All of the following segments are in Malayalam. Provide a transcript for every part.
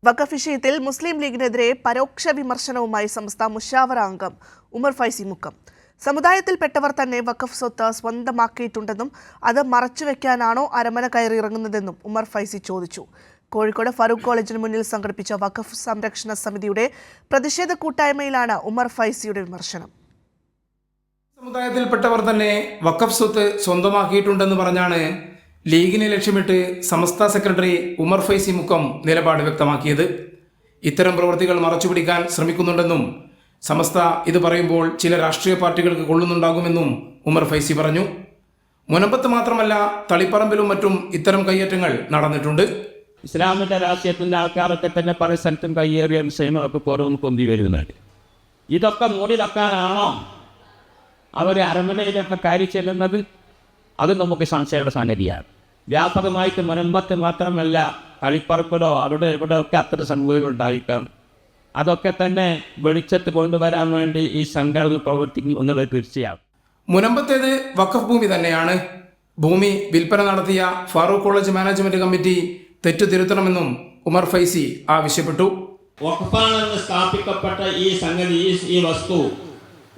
വഖഫ് വിഷയത്തിൽ മുസ്ലിം ലീഗിനെതിരെ പരോക്ഷ വിമർശനവുമായി സമസ്ത മുഷാവറ അംഗം ഉമർ ഫൈസി മുക്കം. സമുദായത്തിൽപ്പെട്ടവർ തന്നെ വഖഫ് സ്വത്ത് സ്വന്തമാക്കിയിട്ടുണ്ടെന്നും അത് മറച്ചുവെക്കാനാണോ അരമന കയറിയിറങ്ങുന്നതെന്നും ഉമർ ഫൈസി ചോദിച്ചു. കോഴിക്കോട് ഫറൂഖ് കോളേജിന് മുന്നിൽ സംഘടിപ്പിച്ച വഖഫ് സംരക്ഷണ സമിതിയുടെ പ്രതിഷേധ കൂട്ടായ്മയിലാണ് ഉമർ ഫൈസിയുടെ വിമർശനം. സമുദായത്തിൽപ്പെട്ടവർ തന്നെ വഖഫ് സ്വത്ത് സ്വന്തമാക്കിയിട്ടുണ്ടെന്ന് പറഞ്ഞാണ് ലീഗിനെ ലക്ഷ്യമിട്ട് സമസ്ത സെക്രട്ടറി ഉമർ ഫൈസി മുക്കം നിലപാട് വ്യക്തമാക്കിയത്. ഇത്തരം പ്രവൃത്തികൾ മറച്ചുപിടിക്കാൻ ശ്രമിക്കുന്നുണ്ടെന്നും സമസ്ത ഇത് പറയുമ്പോൾ ചില രാഷ്ട്രീയ പാർട്ടികൾക്ക് കൊള്ളുന്നുണ്ടാകുമെന്നും ഉമർ ഫൈസി പറഞ്ഞു. മുനമ്പത്ത് മാത്രമല്ല തളിപ്പറമ്പിലും മറ്റും ഇത്തരം കയ്യേറ്റങ്ങൾ നടന്നിട്ടുണ്ട്. ഇസ്ലാമിന്റെ രാഷ്ട്രീയത്തിന്റെ ആൾക്കാരൊക്കെ തന്നെ പല സ്ഥലത്തും കയ്യേറിയ വിഷയങ്ങളൊക്കെ പുറമെ പൊന്തി വരുന്നുണ്ട്. ഇതൊക്കെ മൂടിലക്കാനാണോ അവർ അരമനയിലൊക്കെ കയറി ചെല്ലുന്നത്? അത് നമുക്ക് സംശയയുടെ സംഗതിയാണ്. വ്യാപകമായിട്ട് മുനമ്പത്ത് മാത്രമല്ല തളിപ്പറമ്പിലോ അവിടെ ഇവിടെ ഒക്കെ അത്തരം സംഭവങ്ങൾ ഉണ്ടായിരിക്കാം. അതൊക്കെ തന്നെ വെളിച്ചത്ത് കൊണ്ടുവരാൻ വേണ്ടി ഈ സംഘടന പ്രവർത്തിക്കും എന്നുള്ളത് തീർച്ചയായും. മുനമ്പത്തേത് വഖഫ് ഭൂമി തന്നെയാണ്. ഭൂമി വിൽപ്പന നടത്തിയ ഫാറൂഖ് കോളേജ് മാനേജ്മെന്റ് കമ്മിറ്റി തെറ്റുതിരുത്തണമെന്നും ഉമർ ഫൈസി ആവശ്യപ്പെട്ടു. വഖഫാണെന്ന് സ്ഥാപിക്കപ്പെട്ട ഈ സംഗതി, ഈ വസ്തു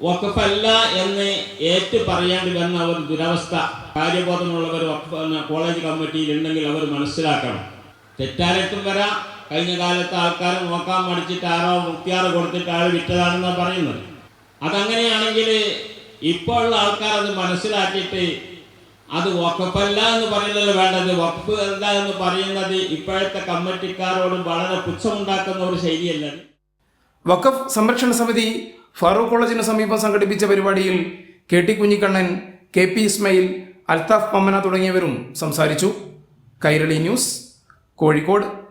വഖഫല്ല എന്ന് ഏറ്റു പറയേണ്ടി വന്ന ഒരു ദുരവസ്ഥ കാര്യബോധമുള്ളവർ കോളേജ് കമ്മിറ്റിയിൽ ഉണ്ടെങ്കിൽ അവർ മനസ്സിലാക്കണം. തെറ്റാരെത്തും വരാം. കഴിഞ്ഞ കാലത്ത് ആൾക്കാർ നോക്കാൻ മടിച്ചിട്ട് ആരോ മുക്തിയാറ് കൊടുത്തിട്ട് ആൾ വിറ്റതാണെന്നാണ് പറയുന്നത്. അതങ്ങനെയാണെങ്കിൽ ഇപ്പോൾ ഉള്ള ആൾക്കാർ അത് മനസ്സിലാക്കിയിട്ട് അത് വഖഫല്ല എന്ന് പറയുന്നതല്ല വേണ്ടത്. വഖഫ് അല്ല എന്ന് പറയുന്നത് ഇപ്പോഴത്തെ കമ്മിറ്റിക്കാരോട് വളരെ പുച്ഛമുണ്ടാക്കുന്ന ഒരു ശൈലിയല്ല. വഖഫ് സംരക്ഷണ സമിതി ഫാറൂഖ് കോളേജിന് സമീപം സംഘടിപ്പിച്ച പരിപാടിയിൽ കെ.ടി. കുഞ്ഞിക്കണ്ണൻ, കെ.പി. ഇസ്മയിൽ, അൽത്താഫ് മമ്മന തുടങ്ങിയവരും സംസാരിച്ചു. കൈരളി ന്യൂസ്, കോഴിക്കോട്.